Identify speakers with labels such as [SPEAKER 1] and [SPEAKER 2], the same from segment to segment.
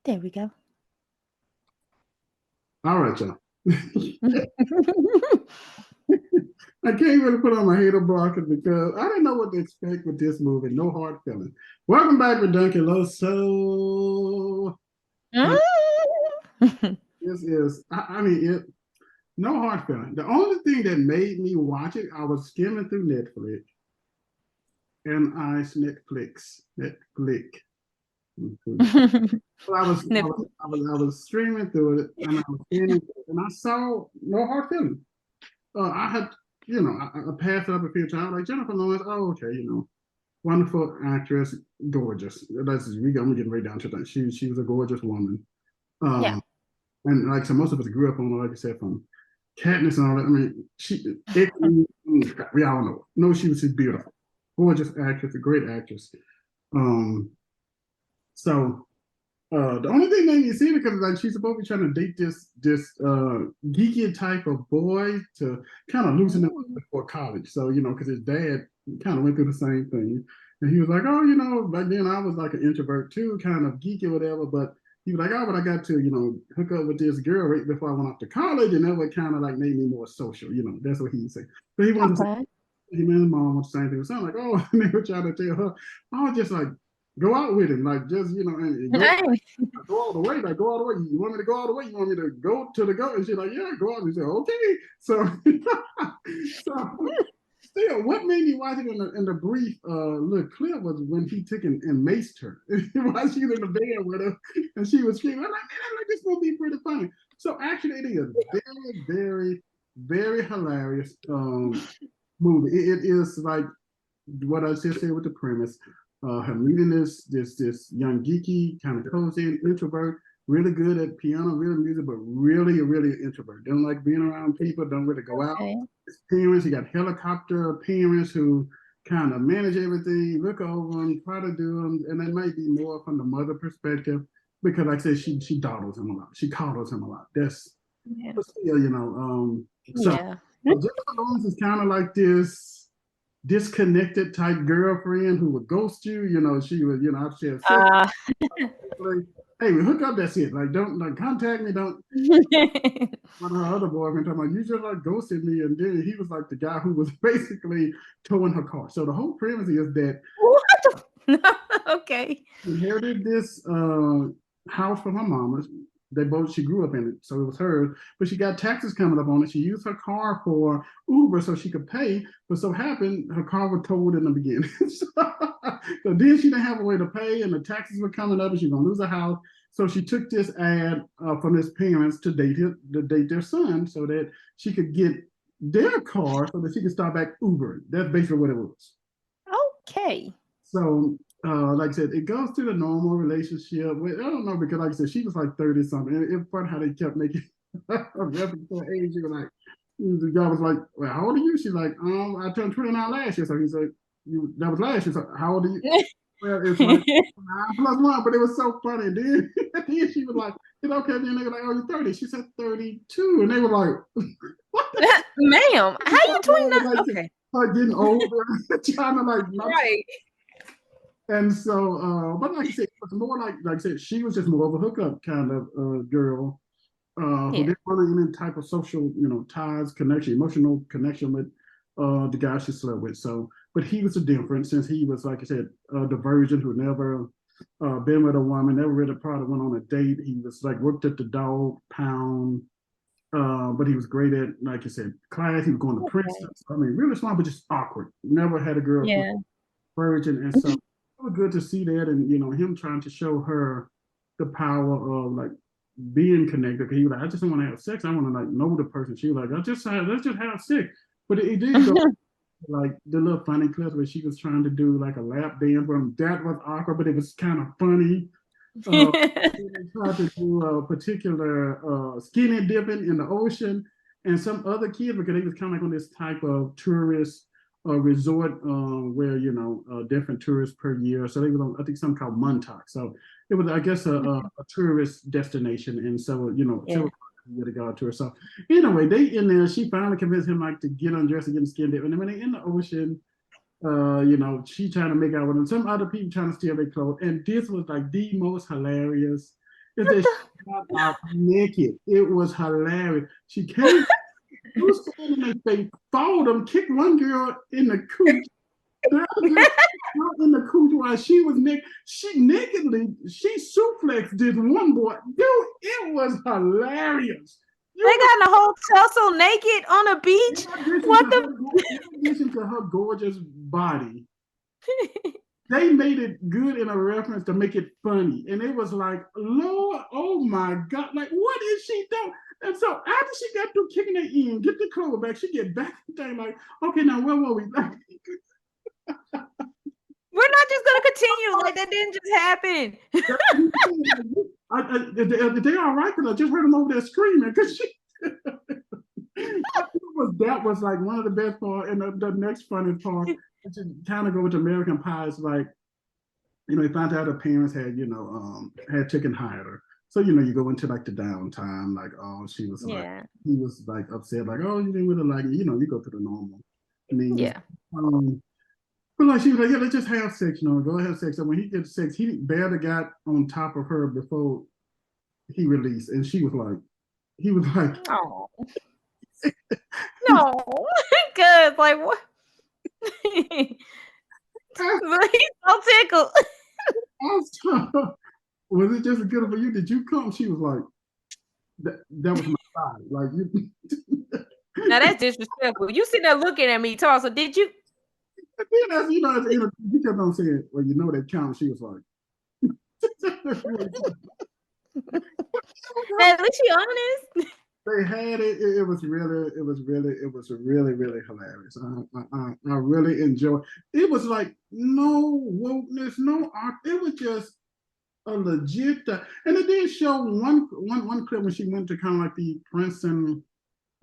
[SPEAKER 1] There we go.
[SPEAKER 2] All right, y'all. I can't really put on my hater blocker because I didn't know what to expect with this movie. No hard feelings. Welcome back, Ridunculoso. This is, no hard feeling. The only thing that made me watch it, I was skimming through Netflix, and Netflix. So I was streaming through it, and I was scanning, and I saw no hard feelings. I had, I passed it up a few times, like Jennifer Lawrence. Oh, okay, wonderful actress, gorgeous. I'm getting right down to that. She was a gorgeous woman.
[SPEAKER 1] Yeah.
[SPEAKER 2] And like so, most of us grew up on her, like I said, from Katniss and all that. I mean, we all know she's beautiful, gorgeous actress, a great actress. So the only thing made me see it because like she's supposed to be trying to date this geeky type of boy to kind of loosen him up before college. So because his dad kind of went through the same thing, and he was like, oh, back then I was like an introvert too, kind of geeky or whatever. But he was like, oh, but I got to hook up with this girl right before I went off to college, and that would kind of like made me more social. That's what he said. But he wanted to say, him and mom was the same thing. So I'm like, oh, and they were trying to tell her, oh, just like go out with him, like just and go all the way, like go all the way. You want me to go all the way? You want me to go to the go? And she's like, yeah, go out. And she said, okay. So, still, what made me watch it in the brief little clip was when he took and maced her while she was in the bed with her, and she was screaming. I'm like, this will be pretty funny. So actually, it is very, very, very hilarious movie. It is like what I just said with the premise. Her meeting this young geeky kind of cozy introvert, really good at piano, really music, but really an introvert. Don't like being around people. Don't really go out. His parents, he got helicopter parents who kind of manage everything, look over them, try to do them, and that might be more from the mother perspective because, like I said, she dawdles him a lot. She coddles him a lot. That's but still, So Jennifer Lawrence is kind of like this disconnected type girlfriend who would ghost you. She would, she had sex. Hey, we hook up, that's it. Like, don't like contact me, don't. One of her other boyfriend talking about you just like ghosted me, and then he was like the guy who was basically towing her car. So the whole premise is that
[SPEAKER 1] okay,
[SPEAKER 2] inherited this house from her mama. She grew up in it, so it was hers. But she got taxes coming up on it. She used her car for Uber so she could pay. But so happened her car was towed in the beginning. So then she didn't have a way to pay, and the taxes were coming up, and she's gonna lose her house. So she took this ad from his parents to date their son, so that she could get their car, so that she could start back Uber. That's basically what it was.
[SPEAKER 1] Okay.
[SPEAKER 2] So like I said, it goes through the normal relationship. I don't know because, like I said, she was like 30 something. It's funny how they kept making reference to her age. She was like, the guy was like, "Well, how old are you?" She's like, I turned 29 last year." So he's like, "That was last year." So how old are you? Well, it's like 9+1, but it was so funny. And then, then she was like, okay. Then they were like, "Oh, you're 30." She said 32, and they were like, "What?"
[SPEAKER 1] Ma'am, how you 29? Okay,
[SPEAKER 2] getting older, trying to like
[SPEAKER 1] right.
[SPEAKER 2] And so, but like I said, it was more like I said, she was just more of a hookup kind of girl who didn't want any type of social, ties, connection, emotional connection with the guy she slept with. So, but he was a different since he was, like I said, the virgin who never been with a woman, never really probably went on a date. He was like worked at the dog pound, but he was great at, like I said, class. He was going to Princeton. I mean, really smart, but just awkward. Never had a girlfriend. Virgin, and so it was good to see that, and him trying to show her the power of like being connected. He was like, I just don't want to have sex. I want to like know the person. She was like, let's just have sex. But it did go like the little funny clips where she was trying to do like a lap dance. That was awkward, but it was kind of funny. They tried to do a particular skinny dipping in the ocean, and some other kids because they was kind of like on this type of tourist resort where different tourists per year. So they were on, I think, something called Montauk. So it was, I guess, a tourist destination, and so with a god tour. So anyway, they in there. She finally convinced him like to get undressed and get skin dip, and then when they in the ocean, she trying to make out with them. Some other people trying to steal their clothes, and this was like the most hilarious. is that she got out naked. It was hilarious. She came, she was standing there, they followed them, kicked one girl in the cooch. The other girl in the cooch while she was naked. She suplexed this one boy. Dude, it was hilarious.
[SPEAKER 1] They got in a whole tussle naked on a beach.
[SPEAKER 2] In addition to her gorgeous body, they made it good in a reference to make it funny. And it was like, Lord, oh my God, like, what is she doing? And so after she got through kicking it in, get the clothes back, she get back to the thing like, okay, now where were we?
[SPEAKER 1] We're not just gonna continue like that didn't just happen.
[SPEAKER 2] They all right? Because I just heard them over there screaming. Because that was like one of the best part, and the next funny part, which kind of go with American Pie, is like, they found out her parents had, had chicken hired her. So, you go into like the downtime, like, oh, she was like, he was like upset, like, oh, you didn't really like it. You go to the normal. But like she was like, yeah, let's just have sex, go have sex. So when he gets sex, he barely got on top of her before he released. And he was like,
[SPEAKER 1] oh. No, good. Like what? He's so tickled.
[SPEAKER 2] Was it just as good for you? Did you come? She was like, that was my side. Like you.
[SPEAKER 1] Now that's disrespectful. You sitting there looking at me, so did you?
[SPEAKER 2] He kept on saying, well, that count. She was like,
[SPEAKER 1] at least she honest.
[SPEAKER 2] They had it. It was really hilarious. I really enjoyed. It was like no wokeness, no art. It was just a legit. And it did show one clip when she went to kind of like the Princeton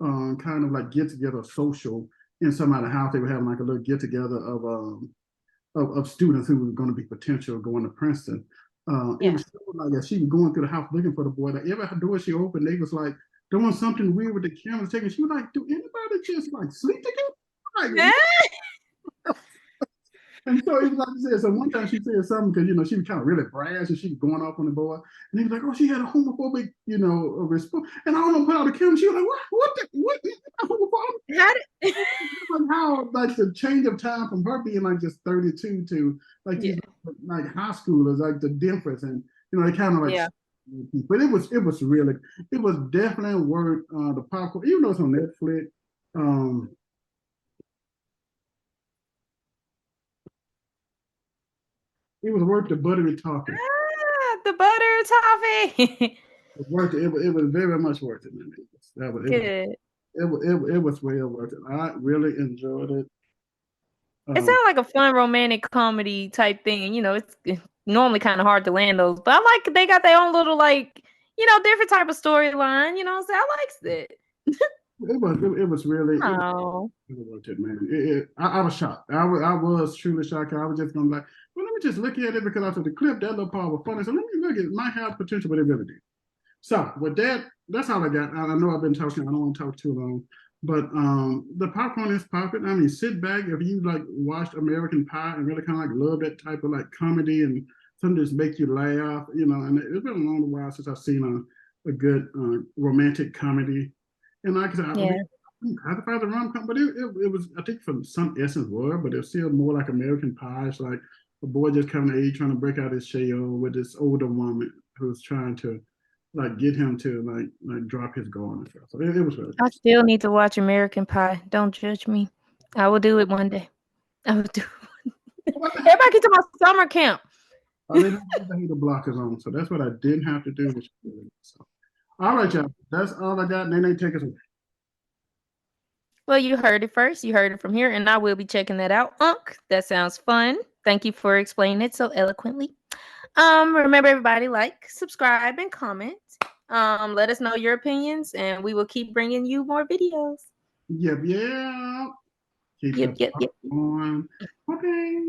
[SPEAKER 2] kind of like get together social in somebody's house. They were having like a little get together of students who were going to be potential going to Princeton. It was like that she was going through the house looking for the boy. Like every door she opened, they was like doing something weird with the cameras taking. She was like, "Do anybody just like sleep together?" Like, and so it was like I said. So one time she said something because she was kind of really brash and she was going off on the boy, and he was like, "Oh, she had a homophobic response." And I don't know, put out the camera. She was like, "What? How like the change of time from her being like just 32 to like these like high schoolers, like the difference, and they kind of like." But it was definitely worth the popcorn, even though it's on Netflix. It was worth the buttery toffee.
[SPEAKER 1] The butter toffee.
[SPEAKER 2] It was very much worth it, man. Good. It was well worth it. I really enjoyed it.
[SPEAKER 1] It sounds like a fun romantic comedy type thing. It's normally kind of hard to land those, but I like they got their own little like different type of storyline. So I liked it.
[SPEAKER 2] It was really worth it, man. I was shocked. I was truly shocked. I was just gonna like, well, let me just look at it because after the clip, that little part was funny. So let me look at it. It might have potential, but it really did. So with that, that's all I got. I know I've been talking. I don't want to talk too long. But the popcorn is popping. I mean, sit back if you like watched American Pie and really kind of like love that type of like comedy and something just make you laugh, And it's been a long while since I've seen a good romantic comedy. And like I said, I had to find the rom-com, but it was, I think, from some essence were, but it's still more like American Pie. It's like a boy just coming of age trying to break out his shell with this older woman who's trying to like get him to like drop his guard and stuff. So it was really
[SPEAKER 1] I still need to watch American Pie. Don't judge me. I will do it one day. I will do it. Everybody get to my summer camp.
[SPEAKER 2] I didn't have the blockers on, so that's what I didn't have to do. So. All right, y'all. That's all I got. Nae-Nae, take us away.
[SPEAKER 1] Well, you heard it first. You heard it from here, and I will be checking that out. That sounds fun. Thank you for explaining it so eloquently. Remember, everybody, like, subscribe, and comment. Let us know your opinions, and we will keep bringing you more videos.
[SPEAKER 2] Yep. Keep on. Okay.